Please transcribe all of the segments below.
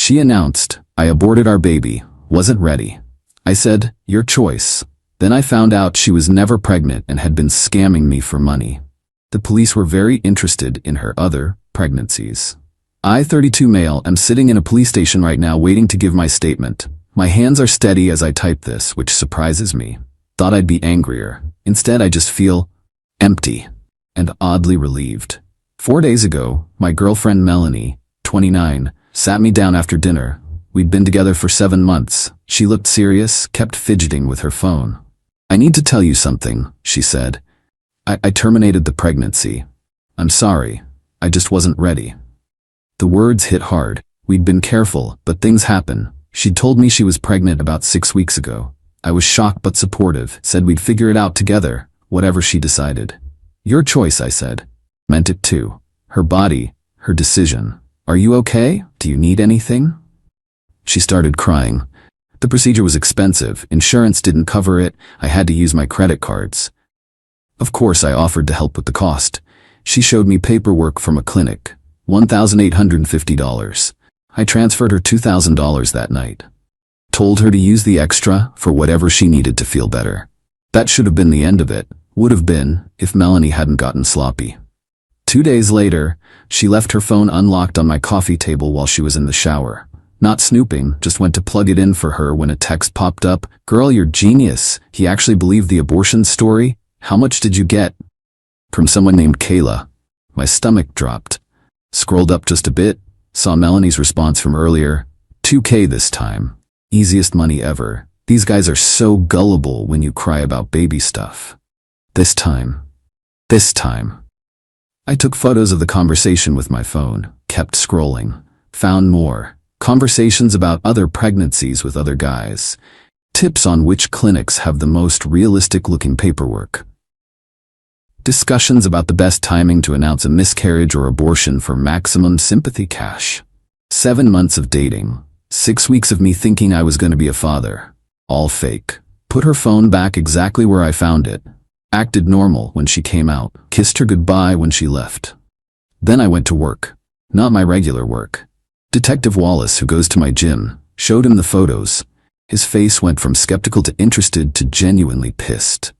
She announced, "I aborted our baby, wasn't ready." I said, "Your choice." Then I found out she was never pregnant and had been scamming me for money. The police were very interested in her other pregnancies. I, 32 male, am sitting in a police station right now waiting to give my statement. My hands are steady as I type this, which surprises me. Thought I'd be angrier. Instead, I just feel empty and oddly relieved. 4 days ago, my girlfriend Melanie, 29, sat me down after dinner. We'd been together for 7 months. She looked serious, kept fidgeting with her phone. "I need to tell you something," she said. I terminated the pregnancy. "I'm sorry. I just wasn't ready." The words hit hard. We'd been careful, but things happen. She'd told me she was pregnant about 6 weeks ago. I was shocked but supportive, said we'd figure it out together, whatever she decided. "Your choice," I said. Meant it too. Her body, her decision. "Are you okay? Do you need anything?" She started crying. The procedure was expensive, insurance didn't cover it, I had to use my credit cards. Of course I offered to help with the cost. She showed me paperwork from a clinic, $1,850. I transferred her $2,000 that night. Told her to use the extra for whatever she needed to feel better. That should have been the end of it, would have been, if Melanie hadn't gotten sloppy. 2 days later, she left her phone unlocked on my coffee table while she was in the shower. Not snooping, just went to plug it in for her when a text popped up. "Girl, you're genius. He actually believed the abortion story? How much did you get?" From someone named Qley. My stomach dropped. Scrolled up just a bit, saw Melanie's response from earlier. $2K this time. Easiest money ever. These guys are so gullible when you cry about baby stuff. This time. I took photos of the conversation with my phone, kept scrolling, found more. Conversations about other pregnancies with other guys. Tips on which clinics have the most realistic-looking paperwork. Discussions about the best timing to announce a miscarriage or abortion for maximum sympathy cash. 7 months of dating. 6 weeks of me thinking I was going to be a father. All fake. Put her phone back exactly where I found it. Acted normal when she came out. Kissed her goodbye when she left. Then I went to work. Not my regular work. Detective Wallace, who goes to my gym, showed him the photos. His face went from skeptical to interested to genuinely pissed.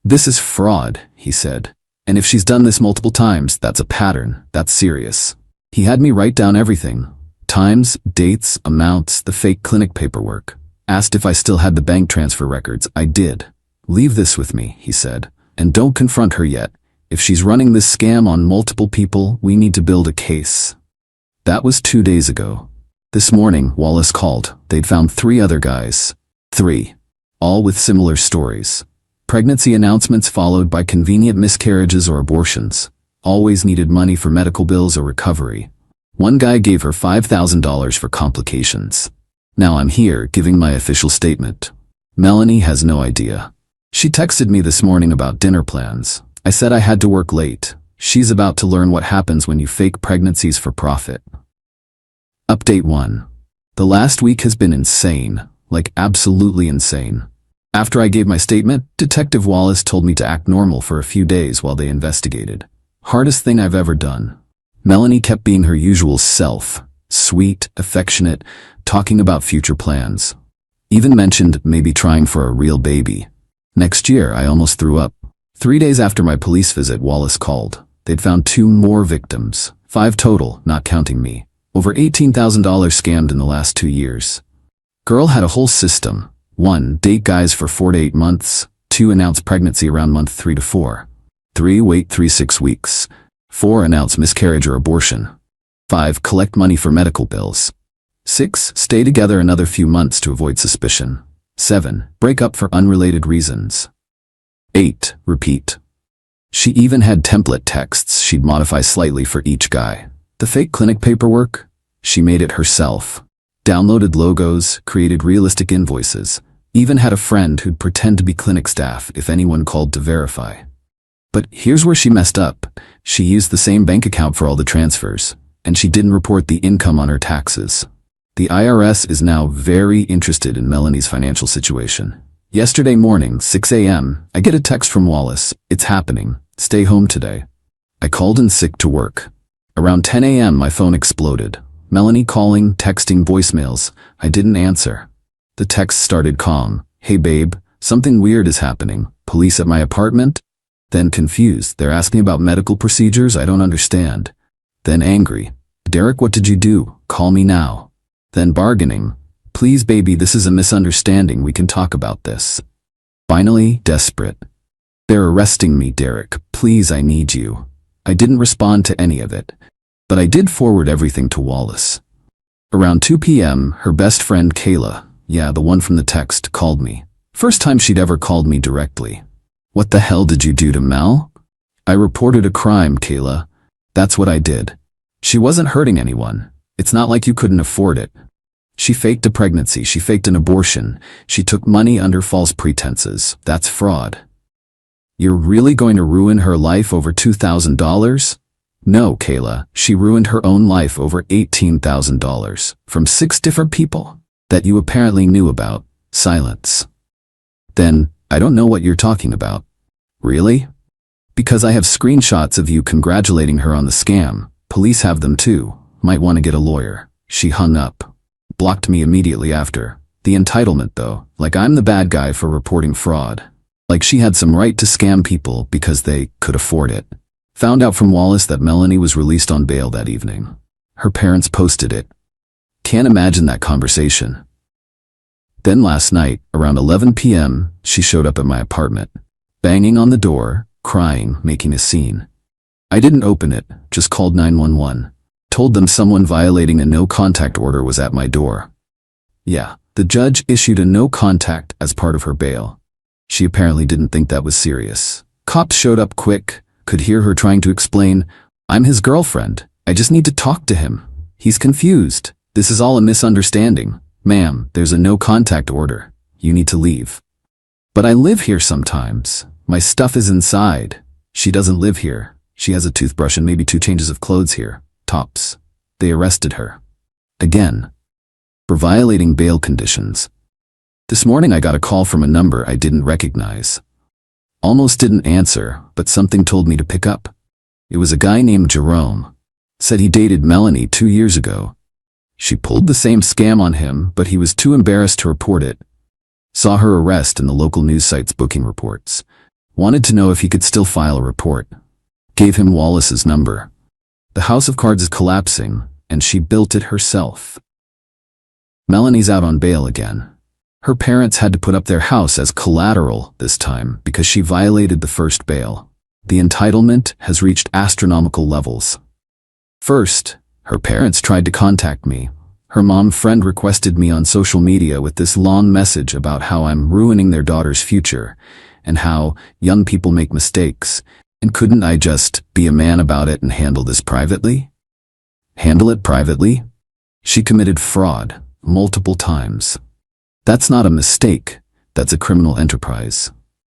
"This is fraud," he said. "And if she's done this multiple times, that's a pattern. That's serious." He had me write down everything. Times, dates, amounts, the fake clinic paperwork. Asked if I still had the bank transfer records. I did. "Leave this with me," he said. "And don't confront her yet. If she's running this scam on multiple people, we need to build a case." That was 2 days ago. This morning, Wallace called. They'd found 3 other guys. 3. All with similar stories. Pregnancy announcements followed by convenient miscarriages or abortions. Always needed money for medical bills or recovery. One guy gave her $5,000 for complications. Now I'm here giving my official statement. Melanie has no idea. She texted me this morning about dinner plans. I said I had to work late. She's about to learn what happens when you fake pregnancies for profit. Update 1. The last week has been insane, like absolutely insane. After I gave my statement, Detective Wallace told me to act normal for a few days while they investigated. Hardest thing I've ever done. Melanie kept being her usual self, sweet, affectionate, talking about future plans. Even mentioned maybe trying for a real baby. Next year, I almost threw up. 3 days after my police visit, Wallace called. They'd found 2 more victims. 5 total, not counting me. Over $18,000 scammed in the last 2 years. Girl had a whole system. 1. Date guys for 4 to 8 months. 2. Announce pregnancy around month 3 to 4. 3. Wait 3-6 weeks. 4. Announce miscarriage or abortion. 5. Collect money for medical bills. 6. Stay together another few months to avoid suspicion. 7. Break up for unrelated reasons. 8. Repeat. She even had template texts she'd modify slightly for each guy. The fake clinic paperwork? She made it herself. Downloaded logos, created realistic invoices. Even had a friend who'd pretend to be clinic staff if anyone called to verify. But here's where she messed up. She used the same bank account for all the transfers, and she didn't report the income on her taxes. The IRS is now very interested in Melanie's financial situation. Yesterday morning, 6 a.m., I get a text from Wallace. "It's happening. Stay home today." I called in sick to work. Around 10 a.m., my phone exploded. Melanie calling, texting, voicemails. I didn't answer. The text started calm. Hey babe, something weird is happening. Police at my apartment? Then confused. They're asking about medical procedures I don't understand. Then angry. Derek, what did you do? Call me now. Then bargaining. Please baby, this is a misunderstanding. We can talk about this. Finally, desperate. They're arresting me, Derek. Please, I need you. I didn't respond to any of it, but I did forward everything to Wallace. Around 2 p.m., her best friend Kayla, yeah, the one from the text, called me. First time she'd ever called me directly. What the hell did you do to Mel? I reported a crime, Kayla. That's what I did. She wasn't hurting anyone. It's not like you couldn't afford it. She faked a pregnancy. She faked an abortion. She took money under false pretenses. That's fraud. You're really going to ruin her life over $2,000? No, Kayla, she ruined her own life over $18,000 from 6 different people that you apparently knew about. Silence. Then, I don't know what you're talking about. Really? Because I have screenshots of you congratulating her on the scam. Police have them too. Might want to get a lawyer. She hung up. Blocked me immediately after. The entitlement though, like I'm the bad guy for reporting fraud. Like she had some right to scam people because they could afford it. Found out from Wallace that Melanie was released on bail that evening. Her parents posted it. Can't imagine that conversation. Then last night, around 11 p.m., she showed up at my apartment. Banging on the door, crying, making a scene. I didn't open it, just called 911. Told them someone violating a no-contact order was at my door. Yeah, the judge issued a no-contact as part of her bail. She apparently didn't think that was serious. Cops showed up quick, could hear her trying to explain, I'm his girlfriend, I just need to talk to him. He's confused. This is all a misunderstanding. Ma'am, there's a no-contact order. You need to leave. But I live here sometimes. My stuff is inside. She doesn't live here. She has a toothbrush and maybe 2 changes of clothes here. Tops. They arrested her. Again. For violating bail conditions. This morning I got a call from a number I didn't recognize. Almost didn't answer, but something told me to pick up. It was a guy named Jerome. Said he dated Melanie 2 years ago. She pulled the same scam on him, but he was too embarrassed to report it. Saw her arrest in the local news site's booking reports. Wanted to know if he could still file a report. Gave him Wallace's number. The house of cards is collapsing, and she built it herself. Melanie's out on bail again. Her parents had to put up their house as collateral this time because she violated the first bail. The entitlement has reached astronomical levels. First, her parents tried to contact me. Her mom friend requested me on social media with this long message about how I'm ruining their daughter's future and how young people make mistakes, and couldn't I just be a man about it and handle this privately? Handle it privately? She committed fraud multiple times. That's not a mistake, that's a criminal enterprise.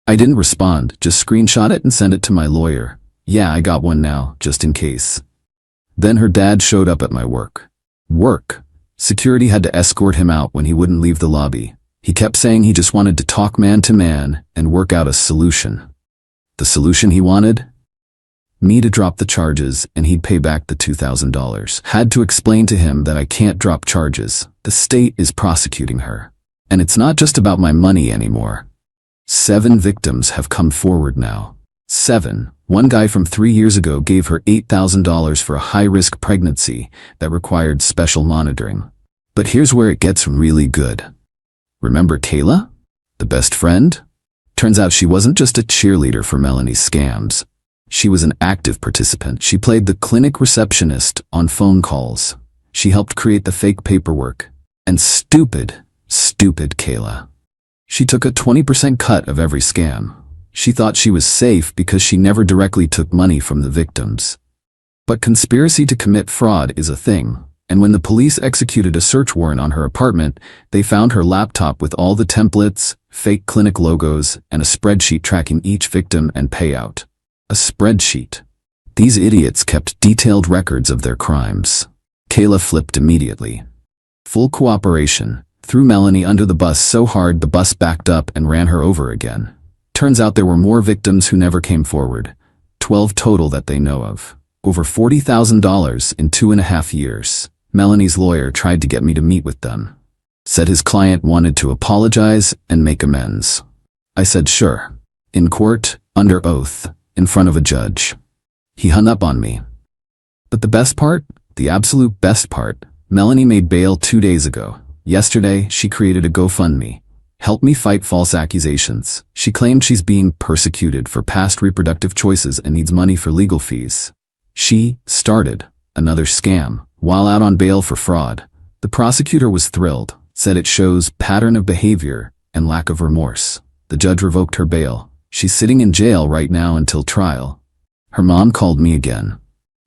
I didn't respond, just screenshot it and send it to my lawyer. Yeah, I got one now, just in case. Then her dad showed up at my work. Security had to escort him out when he wouldn't leave the lobby. He kept saying he just wanted to talk man to man and work out a solution. The solution he wanted? Me to drop the charges and he'd pay back the $2,000. Had to explain to him that I can't drop charges. The state is prosecuting her. And it's not just about my money anymore. 7 victims have come forward now. 7. One guy from 3 years ago gave her $8,000 for a high-risk pregnancy that required special monitoring. But here's where it gets really good. Remember Kayla? The best friend? Turns out she wasn't just a cheerleader for Melanie's scams. She was an active participant. She played the clinic receptionist on phone calls. She helped create the fake paperwork. And stupid Kayla. She took a 20% cut of every scam. She thought she was safe because she never directly took money from the victims. But conspiracy to commit fraud is a thing, and when the police executed a search warrant on her apartment, they found her laptop with all the templates, fake clinic logos, and a spreadsheet tracking each victim and payout. A spreadsheet. These idiots kept detailed records of their crimes. Kayla flipped immediately. Full cooperation. Threw Melanie under the bus so hard the bus backed up and ran her over again. Turns out there were more victims who never came forward. 12 total that they know of. Over $40,000 in 2.5 years. Melanie's lawyer tried to get me to meet with them. Said his client wanted to apologize and make amends. I said sure. In court, under oath, in front of a judge. He hung up on me. But the best part, the absolute best part, Melanie made bail 2 days ago. Yesterday, she created a GoFundMe. Help me fight false accusations. She claimed she's being persecuted for past reproductive choices and needs money for legal fees. She started another scam while out on bail for fraud. The prosecutor was thrilled, said it shows pattern of behavior and lack of remorse. The judge revoked her bail. She's sitting in jail right now until trial. Her mom called me again,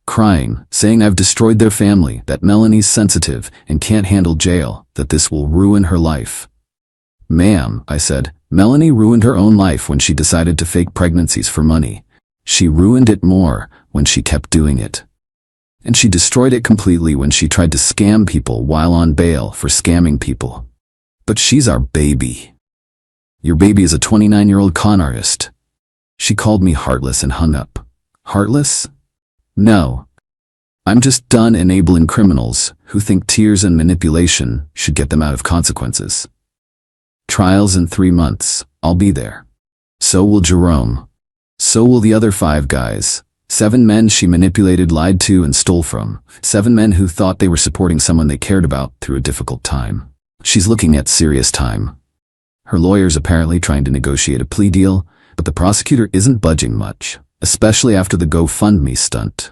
crying, saying I've destroyed their family, that Melanie's sensitive and can't handle jail, that this will ruin her life. Ma'am, I said, Melanie ruined her own life when she decided to fake pregnancies for money. She ruined it more when she kept doing it. And she destroyed it completely when she tried to scam people while on bail for scamming people. But she's our baby. Your baby is a 29-year-old con artist. She called me heartless and hung up. Heartless? No. I'm just done enabling criminals who think tears and manipulation should get them out of consequences. Trial's in 3 months. I'll be there. So will Jerome. So will the other 5 guys. 7 men she manipulated, lied to, and stole from. 7 men who thought they were supporting someone they cared about through a difficult time. She's looking at serious time. Her lawyer's apparently trying to negotiate a plea deal, but the prosecutor isn't budging much, especially after the GoFundMe stunt.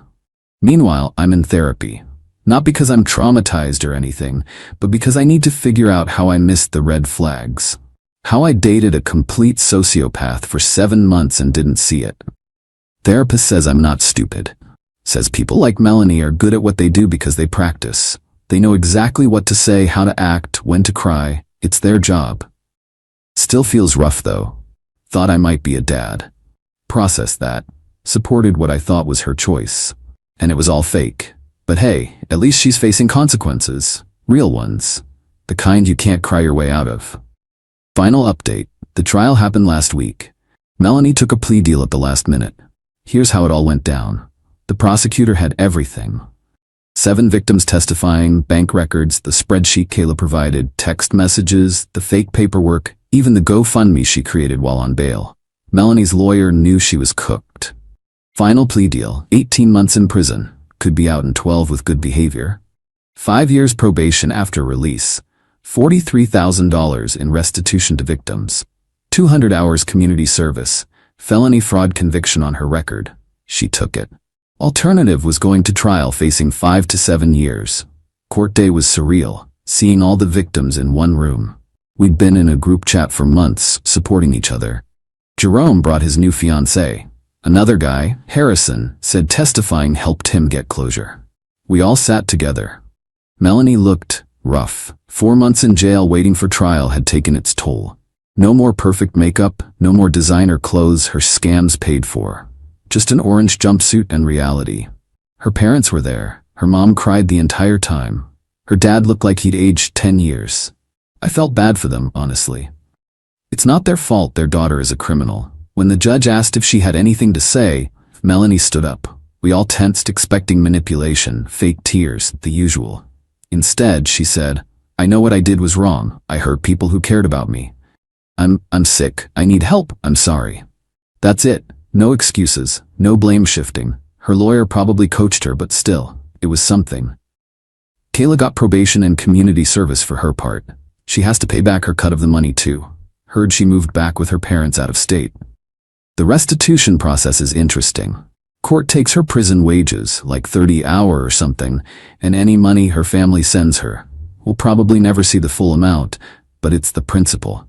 Meanwhile, I'm in therapy. Not because I'm traumatized or anything, but because I need to figure out how I missed the red flags. How I dated a complete sociopath for 7 months and didn't see it. Therapist says I'm not stupid. Says people like Melanie are good at what they do because they practice. They know exactly what to say, how to act, when to cry. It's their job. Still feels rough though. Thought I might be a dad. Processed that. Supported what I thought was her choice. And it was all fake. But hey, at least she's facing consequences. Real ones. The kind you can't cry your way out of. Final update. The trial happened last week. Melanie took a plea deal at the last minute. Here's how it all went down. The prosecutor had everything. 7 victims testifying, bank records, the spreadsheet Qley provided, text messages, the fake paperwork, even the GoFundMe she created while on bail. Melanie's lawyer knew she was cooked. Final plea deal, 18 months in prison. Could be out in 12 with good behavior. 5 years probation after release. $43,000 in restitution to victims. 200 hours community service. Felony fraud conviction on her record. She took it. Alternative was going to trial facing 5 to 7 years. Court day was surreal, seeing all the victims in one room. We'd been in a group chat for months, supporting each other. Jerome brought his new fiancée. Another guy, Harrison, said testifying helped him get closure. We all sat together. Melanie looked rough. 4 months in jail waiting for trial had taken its toll. No more perfect makeup, no more designer clothes her scams paid for. Just an orange jumpsuit and reality. Her parents were there. Her mom cried the entire time. Her dad looked like he'd aged 10 years. I felt bad for them, honestly. It's not their fault their daughter is a criminal. When the judge asked if she had anything to say, Melanie stood up. We all tensed, expecting manipulation, fake tears, the usual. Instead, she said, I know what I did was wrong. I hurt people who cared about me. I'm sick. I need help. I'm sorry. That's it. No excuses. No blame shifting. Her lawyer probably coached her, but still, it was something. Qley got probation and community service for her part. She has to pay back her cut of the money too. Heard she moved back with her parents out of state. The restitution process is interesting. Court takes her prison wages, like 30 hours or something, and any money her family sends her. We'll probably never see the full amount, but it's the principle.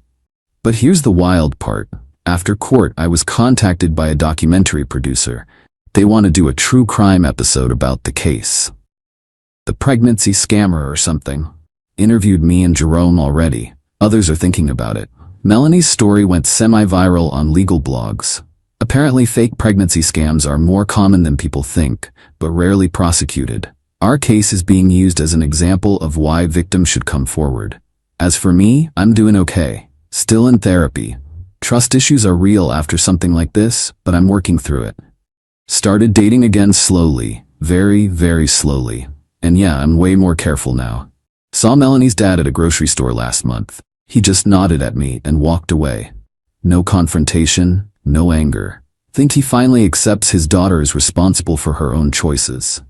But here's the wild part. After court, I was contacted by a documentary producer. They want to do a true crime episode about the case. The pregnancy scammer or something. Interviewed me and Jerome already. Others are thinking about it. Melanie's story went semi-viral on legal blogs. Apparently fake pregnancy scams are more common than people think, but rarely prosecuted. Our case is being used as an example of why victims should come forward. As for me, I'm doing okay. Still in therapy. Trust issues are real after something like this, but I'm working through it. Started dating again slowly, very, very slowly. And yeah, I'm way more careful now. Saw Melanie's dad at a grocery store last month. He just nodded at me and walked away. No confrontation, no anger. Think he finally accepts his daughter is responsible for her own choices.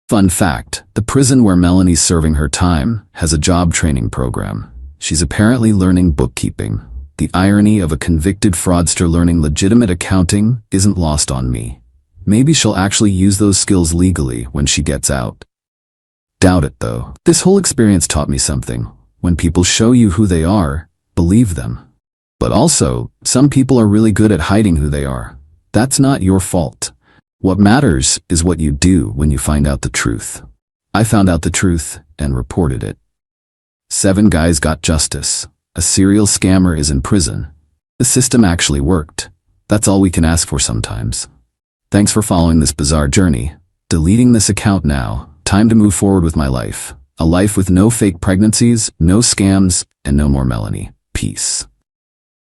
Fun fact, the prison where Melanie's serving her time has a job training program. She's apparently learning bookkeeping. The irony of a convicted fraudster learning legitimate accounting isn't lost on me. Maybe she'll actually use those skills legally when she gets out. Doubt it though. This whole experience taught me something. When people show you who they are, believe them. But also, some people are really good at hiding who they are. That's not your fault. What matters is what you do when you find out the truth. I found out the truth and reported it. 7 guys got justice. A serial scammer is in prison. The system actually worked. That's all we can ask for sometimes. Thanks for following this bizarre journey. Deleting this account now. Time to move forward with my life. A life with no fake pregnancies, no scams, and no more Melanie. Peace.